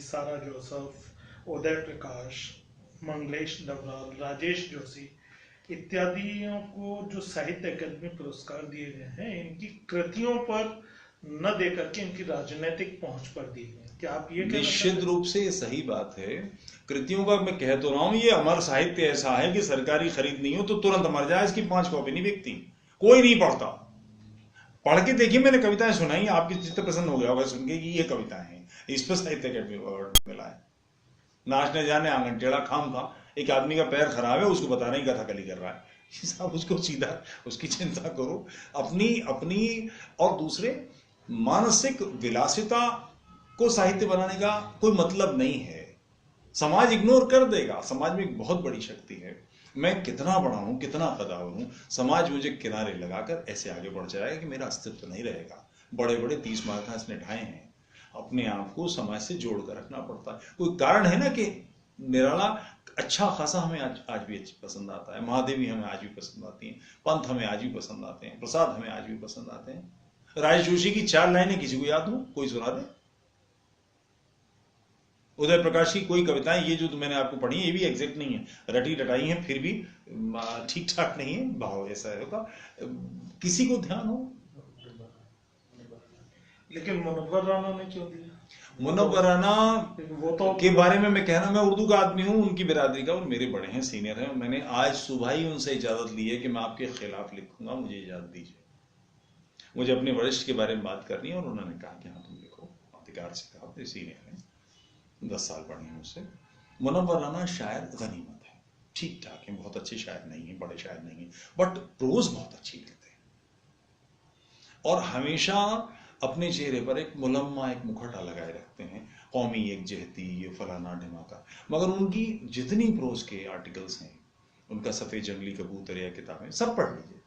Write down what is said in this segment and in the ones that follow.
सारा जोसफ, उदय प्रकाश, मंगलेश डबराल, राजेश जोशी इत्यादियों को जो साहित्य अकादमी पुरस्कार दिए गए हैं, इनकी कृतियों पर न देकर के इनकी राजनीतिक पहुंच पर दिए गए। क्या आप ये कहना निश्चित चाहते हैं? रूप से ये सही बात है। कृतियों का मैं कह तो रहा हूं, ये अमर साहित्य ऐसा है कि सरकारी खरीद नहीं हो तो तुरंत मर जाए, इसकी 5 कॉपी नहीं बिकती, कोई नहीं पढ़ता। पढ़ के देखिए, मैंने कविताएं सुनाई, आपकी चित्त प्रसन्न हो गया होगा सुन के कि ये कविताएं हैं, इस पर साहित्य अकादमी अवार्ड मिला है। नाचने जाने आंगन टेढ़ा, खाम खा एक आदमी का पैर खराब है, उसको बता रहे कथाकली कर रहा है। साहब उसको सीधा उसकी चिंता करो, अपनी अपनी। और दूसरे, मानसिक विलासिता को साहित्य बनाने का कोई मतलब नहीं है। समाज इग्नोर कर देगा। समाज में एक बहुत बड़ी शक्ति है, मैं कितना बड़ा हूं, कितना कदावर हूं, समाज मुझे किनारे लगाकर ऐसे आगे बढ़ जाएगा कि मेरा अस्तित्व नहीं रहेगा। बड़े बड़े 30 मार्का इसने ढाए हैं। अपने आप को समाज से जोड़ कर रखना पड़ता है। कोई कारण है ना कि निराला अच्छा खासा हमें आज भी पसंद आता है, महादेवी हमें आज भी पसंद आती हैं, पंथ हमें आज भी पसंद आते हैं, प्रसाद हमें आज भी पसंद आते हैं। राजेश जोशी की 4 लाइनें किसी को याद हो? कोई सुना दे। उदय प्रकाश की कोई कविताएं, ये जो मैंने आपको पढ़ी ये भी एग्जैक्ट नहीं है, रटी रटाई है, फिर भी ठीक ठाक नहीं है, भाव ऐसा होगा। किसी को ध्यान हो? लेकिन मुनव्वर राना ने क्यों दिया? मुनव्वर राना वो तो के बारे में मैं कहना, मैं उर्दू का आदमी हूं, उनकी बिरादरी का, और मेरे बड़े हैं, सीनियर हैं। मैंने आज सुबह ही उनसे इजाजत ली है कि मैं आपके खिलाफ लिखूंगा, मुझे इजाजत दीजिए। मुझे अपने वरिष्ठ के बारे में बात करनी है, और उन्होंने कहा कि हाँ तुम लिखो, अधिकार से कहा, अपने सीनियर हैं, 10 साल पढ़े हैं उससे। मुनव्वर राना शायर गनीमत है, ठीक ठाक है, बहुत अच्छे शायर नहीं है, बड़े शायर नहीं है, बट प्रोज बहुत अच्छी लिखते हैं। और हमेशा अपने चेहरे पर एक मुलम्मा, एक मुखौटा लगाए रखते हैं, कौमी एक जहती, ये फलाना ढिमाका। मगर उनकी जितनी प्रोज के आर्टिकल्स हैं, उनका सफ़ेद जंगली कबूतर या किताबें सब पढ़ लीजिए,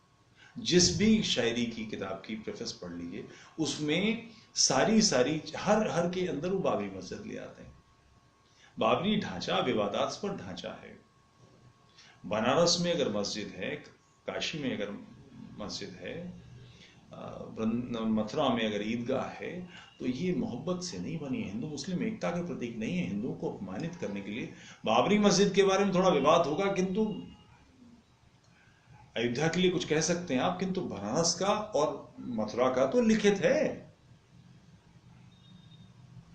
जिस भी शायरी की किताब की प्रेफेस पढ़ लीजिए, उसमें सारी सारी हर के अंदर वो बाबरी मस्जिद ले आते हैं। बाबरी ढांचा विवादास्पद ढांचा है। बनारस में अगर मस्जिद है, काशी में अगर मस्जिद है, मथुरा में अगर ईदगाह है, तो ये मोहब्बत से नहीं बनी है, हिंदू मुस्लिम एकता के प्रतीक नहीं है, हिंदुओं को अपमानित करने के लिए। बाबरी मस्जिद के बारे में थोड़ा विवाद होगा, किंतु अयोध्या के लिए कुछ कह सकते हैं आप, किंतु बनारस का और मथुरा का तो लिखित है।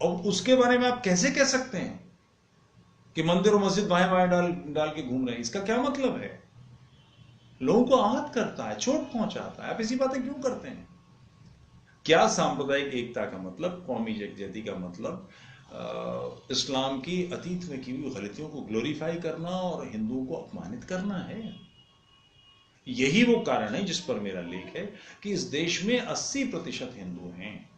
और उसके बारे में आप कैसे कह सकते हैं कि मंदिर और मस्जिद बाएं बाएं डाल डाल के घूम रहे हैं? इसका क्या मतलब है? लोगों को आहत करता है, चोट पहुंचाता है। आप ऐसी बातें क्यों करते हैं? क्या सांप्रदायिक एकता का मतलब, कौमी यकजहती का मतलब इस्लाम की अतीत में की हुई गलतियों को ग्लोरीफाई करना और हिंदुओं को अपमानित करना है? यही वो कारण है जिस पर मेरा लेख है कि इस देश में 80% हिंदू हैं,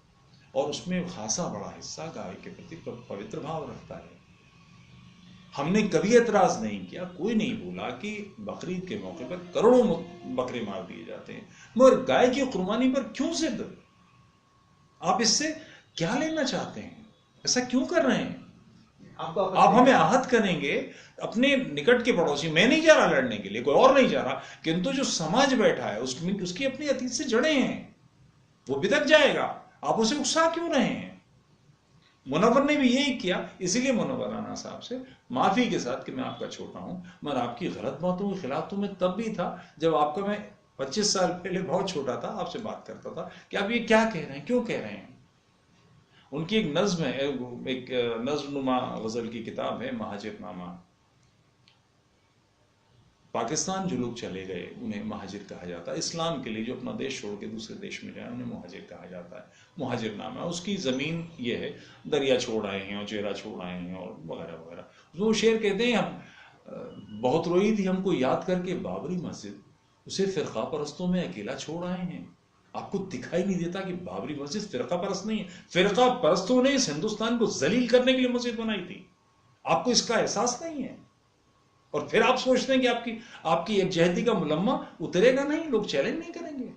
और उसमें खासा बड़ा हिस्सा गाय के प्रति पवित्र भाव रखता है। हमने कभी एतराज नहीं किया, कोई नहीं बोला कि बकरीद के मौके पर करोड़ों बकरे मार दिए जाते हैं, मगर गाय की कुर्बानी पर क्यों जिद? आप इससे क्या लेना चाहते हैं? ऐसा क्यों कर रहे हैं? आप हमें आहत करेंगे, अपने निकट के पड़ोसी। मैं नहीं जा रहा लड़ने के लिए, कोई और नहीं जा रहा, किंतु जो समाज बैठा है उसकी अपनी अतीत से जड़ें हैं, वो बिदक जाएगा। आप उसे उकसा क्यों रहे हैं? मुनव्वर ने भी यही किया, इसीलिए मुनव्वर राना साहब से माफी के साथ कि मैं आपका छोटा हूं, मगर आपकी गलत बातों के खिलाफ तो मैं तब भी था जब आपका मैं 25 साल पहले बहुत छोटा था, आपसे बात करता था कि आप ये क्या कह रहे हैं, क्यों कह रहे हैं। उनकी एक नज्म है, एक नज्मनुमा गजल की किताब है, महाजिरनामा। पाकिस्तान जो लोग चले गए उन्हें महाजिर कहा जाता है। इस्लाम के लिए जो अपना देश छोड़ के दूसरे देश में जाए उन्हें महाजिर कहा जाता है। महाजिरनामा, उसकी ज़मीन ये है, दरिया छोड़ आए हैं और चेहरा छोड़ आए हैं और वगैरह वगैरह। वो शेर कहते हैं, हम बहुत रोई थी हमको याद करके बाबरी मस्जिद, उसे फ़िरका परस्तों में अकेला छोड़ आए हैं। आपको दिखाई नहीं देता कि बाबरी मस्जिद फ़िरका परस्त नहीं है, फ़िरका परस्तों ने इस हिंदुस्तान को जलील करने के लिए मस्जिद बनाई थी। आपको इसका एहसास नहीं है, और फिर आप सोचते हैं कि आपकी यकजहती का मुलम्मा उतरेगा नहीं, लोग चैलेंज नहीं करेंगे।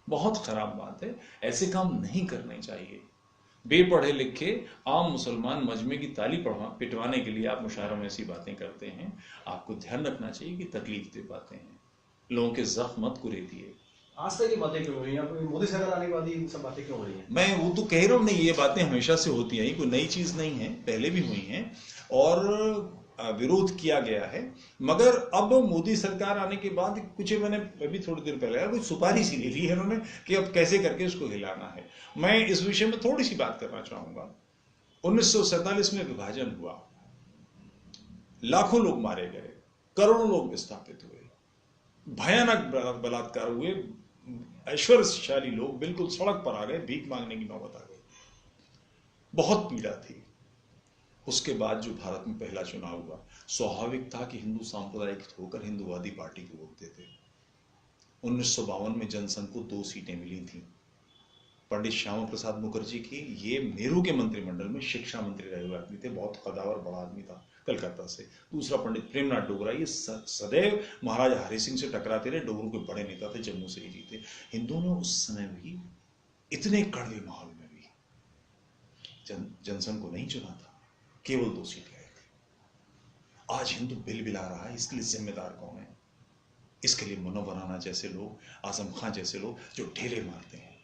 बहुत खराब बात है, ऐसे काम नहीं करने चाहिए। बेपढ़े लिखे आम मुसलमान मजमे की ताली पिटवाने के लिए आप मुशायरों में ऐसी बातें करते हैं। आपको ध्यान रखना चाहिए कि तकलीफ दे बातें हैं, लोगों के जख्म मत कुरेदिए। आज तक ये बातें क्यों हो रही हैं? मोदी सरकार आने के बाद ये सब बातें क्यों हो रही हैं? मैं वो तो कह रहा हूँ, नहीं ये बातें हमेशा से होती आई, कोई नई चीज नहीं है, पहले भी हुई हैं और विरोध किया गया है। मगर अब मोदी सरकार आने के बाद कुछ मैंने अभी थोड़ी देर पहले कुछ सुपारी सी ले ली है उन्होंने कि अब कैसे करके उसको हिलाना है। मैं इस विषय में थोड़ी सी बात करना चाहूंगा। 1947 में विभाजन हुआ, लाखों लोग मारे गए, करोड़ों लोग विस्थापित हुए, भयानक बलात्कार हुए, ऐश्वर्यशाली लोग बिल्कुल सड़क पर आ गए, भीख मांगने की नौबत आ गई, बहुत पीड़ा थी। उसके बाद जो भारत में पहला चुनाव हुआ, स्वाभाविक था कि हिंदू सांप्रदायिक होकर हिंदूवादी पार्टी को वोट देते। 1952 में जनसंघ को 2 सीटें मिली थी, पंडित श्यामा प्रसाद मुखर्जी की। ये नेहरू के मंत्रिमंडल में शिक्षा मंत्री रहे हुए आदमी थे, बहुत कदावर बड़ा आदमी था कलकत्ता से। दूसरा पंडित प्रेमनाथ डोगरा, ये सदैव महाराजा हरि सिंह से टकराते रहे, डोगरों के बड़े नेता थे, जम्मू से ही जीते। हिंदुओं ने उस समय भी इतने कड़वे माहौल में भी जनसंघ को नहीं चुना था, केवल 2 सीट गए थे। आज हिंदू बिल बिला रहा है, इसके लिए जिम्मेदार कौन है? इसके लिए मनोवराना जैसे लोग, आजम खां जैसे लोग जो ढेले मारते हैं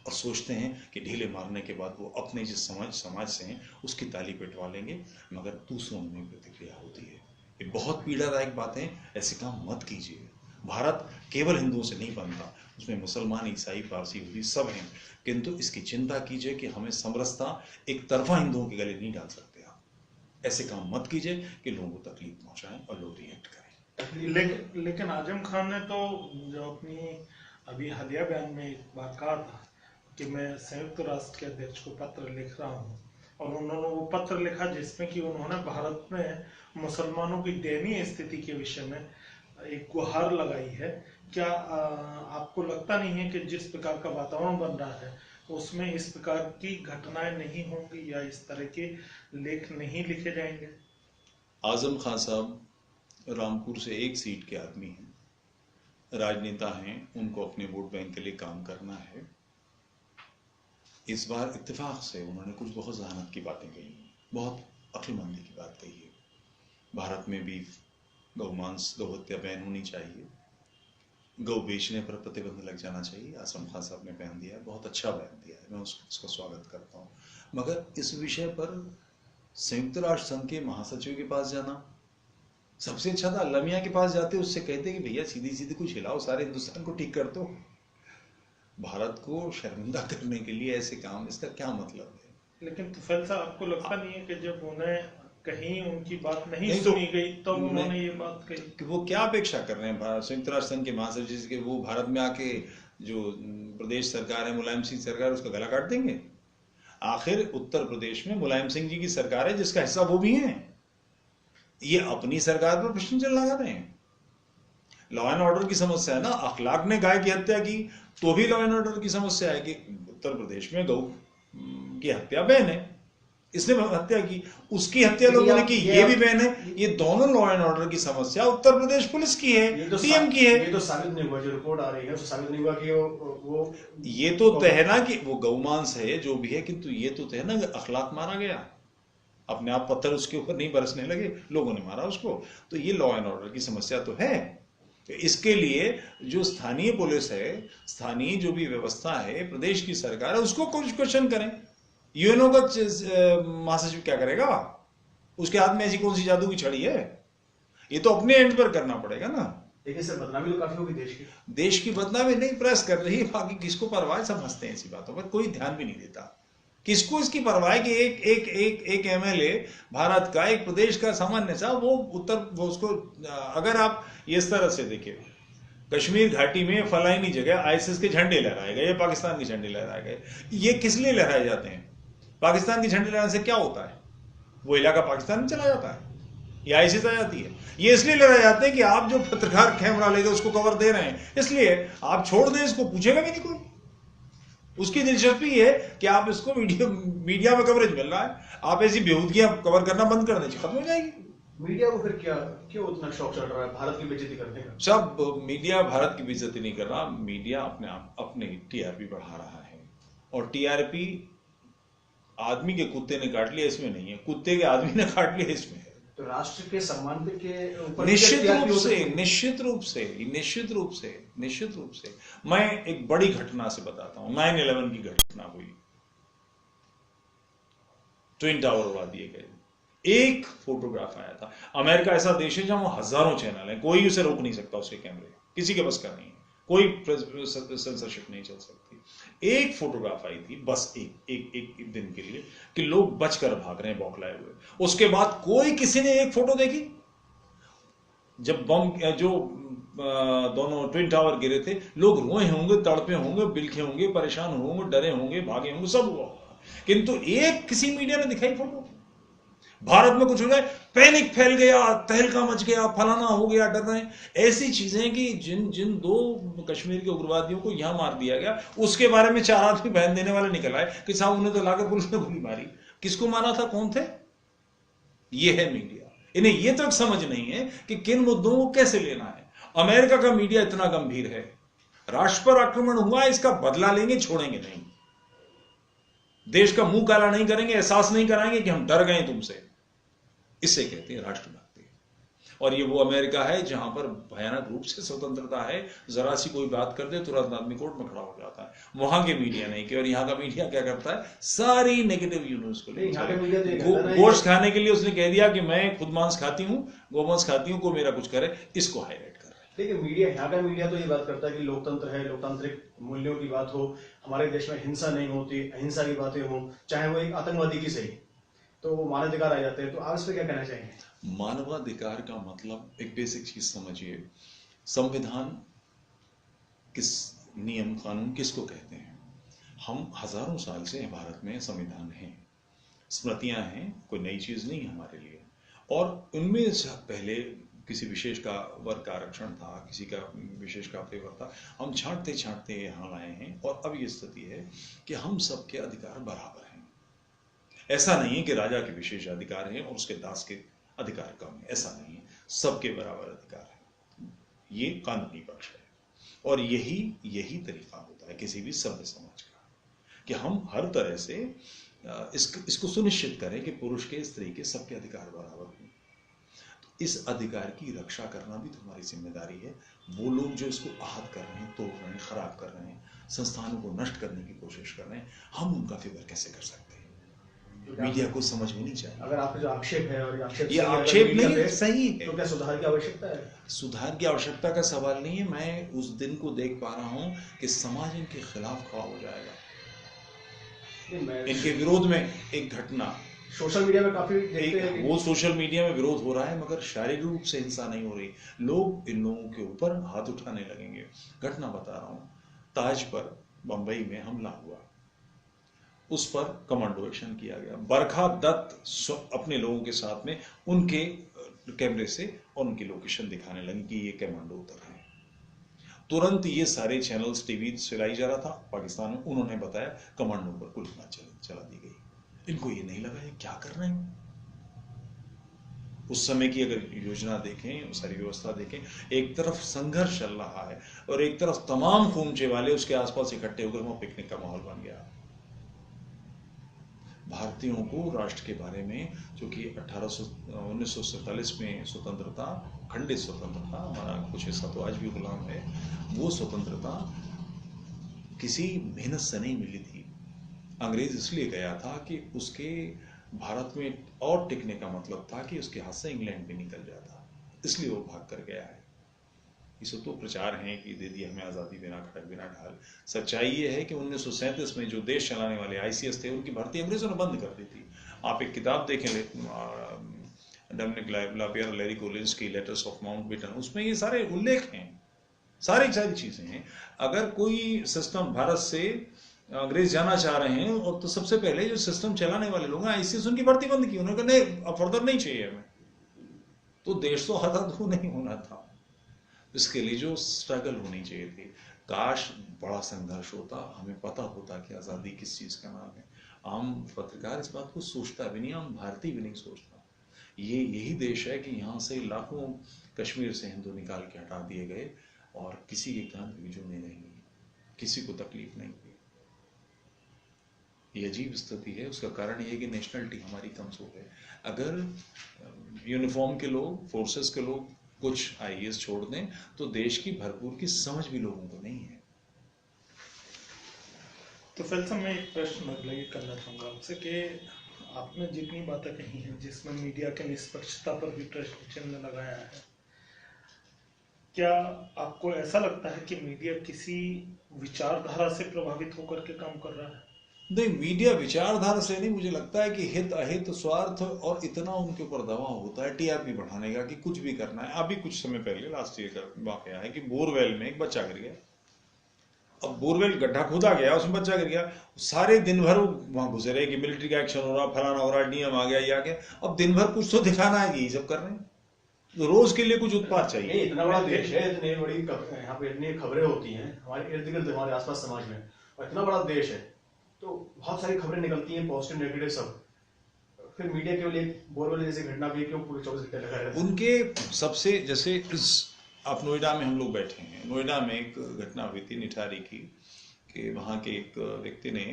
और सोचते हैं कि ढीले मारने के बाद वो अपने जिस समाज से हैं उसकी ताली पिटवा लेंगे, मगर दूसरों में प्रतिक्रिया होती है। ये बहुत पीड़ादायक बात है, ऐसे काम मत कीजिए। भारत केवल हिंदुओं से नहीं बनता, उसमें मुसलमान, ईसाई, पारसी, यहूदी सब हैं, किंतु इसकी चिंता कीजिए कि हमें समरसता एक तरफा हिंदुओं के गले नहीं डाल सकते। आप ऐसे काम मत कीजिए कि लोगों को तकलीफ पहुंचाएं और लोग रिएक्ट करें। लेकिन आजम खान ने तो जो अपनी अभी हालिया बयान में एक बार कहा था कि मैं संयुक्त राष्ट्र के अध्यक्ष को पत्र लिख रहा हूँ, और उन्होंने वो पत्र लिखा जिसमें कि उन्होंने भारत में मुसलमानों की दयनीय स्थिति के विषय में एक गुहार लगाई है। क्या आपको लगता नहीं है कि जिस प्रकार का वातावरण बन रहा है उसमें इस प्रकार की घटनाएं नहीं होंगी या इस तरह के लेख नहीं लिखे जाएंगे? आजम खान साहब रामपुर से 1 सीट के आदमी हैं, राजनेता हैं, उनको अपने वोट बैंक के लिए काम करना है। इस बार इत्तेफाक से उन्होंने कुछ बहुत जहानत की बातें कही, बहुत अक्लमंदी की बात कही है। भारत में भी गौमांस, गौहत्या बैन होनी चाहिए, गौ बेचने पर प्रतिबंध लग जाना चाहिए। आजम खान साहब ने बयान दिया है, बहुत अच्छा बयान दिया है, मैं उसका स्वागत करता हूँ। मगर इस विषय पर संयुक्त राष्ट्र संघ के महासचिव के पास जाना सबसे अच्छा था। अल्लाह मियां के पास जाते, उससे कहते कि भैया सीधी सीधी कुछ हिलाओ, सारे हिंदुस्तान को ठीक कर दो। भारत को शर्मिंदा करने के लिए ऐसे काम, इसका क्या मतलब है? लेकिन तुफैल साहब, आपको लगता नहीं है कि जब उन्हें कहीं उनकी बात नहीं सुनी गई तो उन्होंने ये बात कही कि वो क्या अपेक्षा कर रहे हैं संयुक्त राष्ट्र संघ के महासचिव के? वो भारत में आके जो प्रदेश सरकार है, मुलायम सिंह सरकार, उसका गला काट देंगे? आखिर उत्तर प्रदेश में मुलायम सिंह जी की सरकार है, जिसका हिस्सा वो भी हैं। ये अपनी सरकार पर प्रश्न चल लगा रहे हैं। लॉ एंड ऑर्डर की समस्या है ना, अखलाक ने गाय की हत्या की तो भी लॉ एंड ऑर्डर की समस्या है कि उत्तर प्रदेश में गौ की हत्या बैन है, इसने हत्या की, उसकी हत्या लोगों ने की, ये भी बैन है। ये दोनों लॉ एंड ऑर्डर की समस्या उत्तर प्रदेश पुलिस की है, सीएम की है। ये तो साबित नहीं हुआ, जो रिपोर्ट आ रही है तो साबित नहीं हुआ कि वो ये तो तय है ना कि वो गौमांस है, जो भी है, किंतु ये तो तय है ना कि अखलाक मारा गया, अपने आप पत्थर उसके ऊपर नहीं बरसने लगे, लोगों ने मारा उसको। तो ये लॉ एंड ऑर्डर की समस्या तो है। तो इसके लिए जो स्थानीय पुलिस है, स्थानीय जो भी व्यवस्था है, प्रदेश की सरकार है, उसको कुछ क्वेश्चन करें। यूएनओ का महासचिव क्या करेगा? उसके हाथ में ऐसी कौन सी जादू की छड़ी है? ये तो अपने एंड पर करना पड़ेगा ना। लेकिन सर, बदनामी तो काफी होगी देश की बदनामी नहीं प्रेस कर रही है, बाकी किसको परवाह? सब हंसते हैं ऐसी बातों पर, कोई ध्यान भी नहीं देता। किसको इसकी परवाह है कि एक एमएलए भारत का, एक प्रदेश का सामान्य सा, वो उसको, अगर आप इस तरह से देखिए, कश्मीर घाटी में फलानी जगह आईएसआईएस के झंडे लहराए गए, पाकिस्तान के झंडे लहराए गए। ये किस लिए लहराए जाते हैं? पाकिस्तान के झंडे लहराने से क्या होता है? वो इलाका पाकिस्तान में चला जाता है या आईएसआईएस आ जाती है। ये इसलिए लहराए जाते हैं कि आप जो पत्रकार कैमरा लेकर उसको कवर दे रहे हैं, इसलिए आप छोड़ दें, इसको पूछेगा भी नहीं कोई। उसकी दिलचस्पी है कि आप इसको मीडिया में कवरेज मिल रहा है, आप ऐसी बेहूदगियां कवर करना बंद कर दीजिए, खत्म हो जाएगी। मीडिया को फिर क्यों उतना शौक चल रहा है भारत की बेइज्जती करने का? सब मीडिया भारत की बेइज्जती नहीं कर रहा, मीडिया अपने टीआरपी बढ़ा रहा है। और टीआरपी आदमी के कुत्ते ने काट लिया इसमें नहीं है, कुत्ते के आदमी ने काट लिया इसमें है। तो राष्ट्र के सम्मान पे के ऊपर निश्चित रूप से मैं एक बड़ी घटना से बताता हूं। 9/11 की घटना हुई, ट्विन टावर उड़ा दिए गए, एक फोटोग्राफ आया था। अमेरिका ऐसा देश है जहां हजारों चैनल हैं, कोई उसे रोक नहीं सकता, उसके कैमरे किसी के बस का नहीं है, कोई सेंसरशिप नहीं चल सकती। एक फोटोग्राफ आई थी बस एक दिन के लिए कि लोग बचकर भाग रहे हैं बौखलाए हुए। उसके बाद कोई किसी ने एक फोटो देखी? जब बम जो दोनों ट्विन टावर गिरे थे, लोग रोए होंगे, तड़पे होंगे, बिलखे होंगे, परेशान होंगे, डरे होंगे, भागे होंगे, सब हुआ, किंतु एक किसी मीडिया ने दिखाई फोटो? भारत में कुछ हो जाए, पैनिक फैल गया, तहलका मच गया, फलाना हो गया, डर रहे हैं। ऐसी चीजें कि जिन 2 कश्मीर के उग्रवादियों को यहां मार दिया गया, उसके बारे में 4 आदमी बयान देने वाले निकल आए कि साहब उन्हें तो लाकर पुलिस ने गोली मारी। किसको मारा था, कौन थे? ये है मीडिया। इन्हें ये तक समझ नहीं है कि किन मुद्दों को कैसे लेना है। अमेरिका का मीडिया इतना गंभीर है, राष्ट्र पर आक्रमण हुआ, इसका बदला लेंगे, छोड़ेंगे नहीं, देश का मुंह काला नहीं करेंगे, एहसास नहीं कराएंगे कि हम डर गए तुमसे। इसे कहते हैं राष्ट्रभक्ति। और ये वो अमेरिका है जहां पर भयानक रूप से स्वतंत्रता है, जरा सी कोई बात कर दे तुरंत आदमी कोर्ट में खड़ा हो जाता है। वहां के मीडिया नहीं कि, और यहाँ का मीडिया क्या करता है, सारी नेगेटिव न्यूज को ले, गोश्त खाने के लिए उसने कह दिया कि मैं खुद मांस खाती हूँ, गोमांस खाती हूँ, कोई मेरा कुछ करे, इसको हाईलाइट कर रहा है। देखिए मीडिया, यहाँ का मीडिया तो ये बात करता है कि लोकतंत्र है, लोकतांत्रिक मूल्यों की बात हो, हमारे देश में हिंसा नहीं होती, अहिंसा की बातें हो, चाहे वो एक आतंकवादी की सही, तो वो मानवाधिकार आ जाते हैं। तो आप इस पर क्या कहना चाहेंगे? मानवाधिकार का मतलब एक बेसिक चीज समझिए, संविधान किस, नियम कानून किसको कहते हैं? हम हजारों साल से भारत में संविधान है, स्मृतियां हैं, कोई नई चीज नहीं हमारे लिए। और उनमें से पहले किसी विशेष का वर्ग का आरक्षण था, किसी का विशेष का फेवर था, हम छांटते छांटते यहाँ आए हैं और अब ये स्थिति है कि हम सबके अधिकार बराबर हैं। ऐसा नहीं है कि राजा के विशेष अधिकार हैं और उसके दास के अधिकार कम है, ऐसा नहीं है, सबके बराबर अधिकार है। ये कानूनी पक्ष है और यही तरीका होता है किसी भी सभ्य समाज का कि हम हर तरह से इसको सुनिश्चित करें कि पुरुष के, स्त्री के, सबके अधिकार बराबर हों। तो इस अधिकार की रक्षा करना भी तुम्हारी जिम्मेदारी है। वो लोग जो इसको आहत कर रहे हैं, तोड़ रहे हैं, खराब कर रहे हैं, संस्थानों को नष्ट करने की कोशिश कर रहे हैं, हम उनका फेवर कैसे कर सकते हैं? मीडिया को समझ में नहीं चाहिए। अगर आपका जो आक्षेप है और ये आक्षेप नहीं है, सही है, तो क्या सुधार की आवश्यकता है? सुधार की आवश्यकता का सवाल नहीं है। मैं उस दिन को देख पा रहा हूं कि समाज इनके खिलाफ खड़ा हो जाएगा। इनके विरोध में एक घटना सोशल मीडिया में काफी देखते हैं, वो सोशल मीडिया में विरोध हो रहा है, मगर शारीरिक रूप से हिंसा नहीं हो रही। लोग इन लोगों के ऊपर हाथ उठाने लगेंगे। घटना बता रहा हूं, ताज पर बंबई में हमला हुआ, उस पर कमांडो एक्शन किया गया। बरखा दत्त अपने लोगों के साथ में उनके कैमरे से और उनकी लोकेशन दिखाने लगी कि ये कमांडो उतर रहे हैं। तुरंत ये सारे चैनल्स, टीवी चलाई जा रहा था पाकिस्तान में, उन्होंने बताया कमांडो पर गोली चला दी गई। इनको ये नहीं लगा ये क्या कर रहे हैं। उस समय की अगर योजना देखें, सारी व्यवस्था देखें, एक तरफ संघर्ष चल रहा है और एक तरफ तमाम खूमचे वाले उसके आसपास इकट्ठे होकर वहां पिकनिक का माहौल बन गया। भारतीयों को राष्ट्र के बारे में, जो कि 1947 में स्वतंत्रता, खंडित स्वतंत्रता, हमारा कुछ हिस्सा तो आज भी गुलाम है, वो स्वतंत्रता किसी मेहनत से नहीं मिली थी। अंग्रेज इसलिए गया था कि उसके भारत में और टिकने का मतलब था कि उसके हाथ से इंग्लैंड भी निकल जाता, इसलिए वो भाग कर गया है। इसे तो प्रचार है कि दे दिया हमें आज़ादी बिना खड़क बिना ढाल। सच्चाई ये है कि 1937 में जो देश चलाने वाले आईसीएस थे, उनकी भर्ती अंग्रेजों ने बंद कर दी थी। आप एक किताब देखें, डोमिनिक लापियर लैरी कोलिंस की लेटर्स ऑफ माउंटबेटन, उसमें ये सारे उल्लेख हैं, सारी चीजें हैं। अगर कोई सिस्टम भारत से अंग्रेज जाना चाह रहे हैं और तो सबसे पहले जो सिस्टम चलाने वाले लोग हैं, आईसीएस, उनकी भर्ती बंद की। उन्होंने कहा नहीं, अब फर्दर नहीं चाहिए हमें। तो देश तो आजाद नहीं होना था, इसके लिए जो स्ट्रगल होनी चाहिए थी। काश बड़ा संघर्ष होता, हमें पता होता कि आज़ादी किस चीज़ का नाम है। आम पत्रकार इस बात को सोचता भी नहीं, आम भारतीय भी नहीं सोचता। यही देश है कि यहाँ से लाखों कश्मीर से हिंदू निकाल के हटा दिए गए और किसी के कान भी जो नहीं रहेंगे, किसी को तकलीफ नहीं हुई। ये अजीब स्थिति है। उसका कारण ये है कि नेशनलिटी हमारी कमजोर है। अगर यूनिफॉर्म के लोग, फोर्सेस के लोग कुछ आईएएस छोड़ दें तो देश की भरपूर की समझ भी लोगों को नहीं है। तो फिलहाल मैं एक प्रश्न अगला ये करना चाहूंगा आपसे कि आपने जितनी बातें कही हैं जिसमें मीडिया के निष्पक्षता पर भी प्रश्न चिन्ह लगाया है, क्या आपको ऐसा लगता है कि मीडिया किसी विचारधारा से प्रभावित होकर के काम कर रहा है? नहीं, मीडिया विचारधारा से नहीं, मुझे लगता है कि हित अहित स्वार्थ और इतना उनके ऊपर दबाव होता है टीआरपी बढ़ाने का कि कुछ भी करना है। अभी कुछ समय पहले लास्ट ईयर का वाकया है कि बोरवेल में एक बच्चा गिर गया। अब बोरवेल गड्ढा खोदा गया, उसमें बच्चा गिर गया, सारे दिन भर वहां घुसे रहे कि मिलिट्री का एक्शन हो रहा, फलाना हो रहा, डीएम आ गया, ये आ गया। अब दिन भर कुछ तो दिखाना है, यही सब कर रहे हैं। तो रोज के लिए कुछ उत्पाद चाहिए। इतना बड़ा देश है, इतनी बड़ी यहाँ पे इतनी खबरें होती हैं हमारे इर्द गिर्द, हमारे आसपास समाज में, और इतना बड़ा देश है तो बहुत सारी खबरें निकलती हैं, पॉजिटिव नेगेटिव सब। फिर मीडिया केवल एक बोरवेल जैसी घटना भी क्यों पूरे 24 घंटे लगा रहता है? उनके सबसे, जैसे आप नोएडा में हम लोग बैठे हैं, नोएडा में एक घटना हुई थी निठारी की कि वहाँ के एक व्यक्ति ने,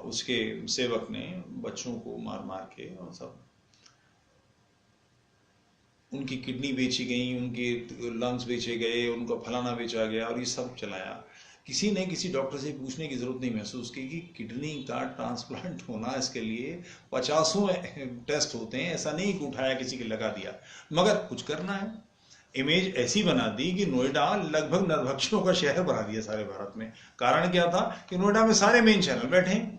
उसके सेवक ने बच्चों को मार मार के और सब, उनकी किडनी बेची गई, उनके लंग्स बेचे गए, उनका फलाना बेचा गया और ये सब चलाया। किसी ने किसी डॉक्टर से पूछने की जरूरत नहीं महसूस की कि किडनी का ट्रांसप्लांट होना, इसके लिए 50 टेस्ट होते हैं। ऐसा नहीं कि उठाया किसी के लगा दिया, मगर कुछ करना है। इमेज ऐसी बना दी कि नोएडा लगभग नरभक्षियों का शहर बना दिया सारे भारत में। कारण क्या था कि नोएडा में सारे मेन चैनल बैठे हैं,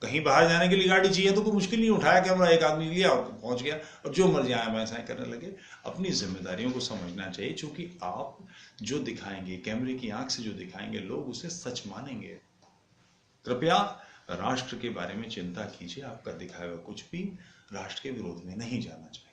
कहीं बाहर जाने के लिए गाड़ी चाहिए तो कोई मुश्किल नहीं, उठाया कैमरा, एक आदमी लिया और पहुंच गया, और जो मर्जी आया वैसा करने लगे। अपनी जिम्मेदारियों को समझना चाहिए, क्योंकि आप जो दिखाएंगे, कैमरे की आंख से जो दिखाएंगे, लोग उसे सच मानेंगे। कृपया राष्ट्र के बारे में चिंता कीजिए, आपका दिखाया हुआ कुछ भी राष्ट्र के विरोध में नहीं जाना चाहिए।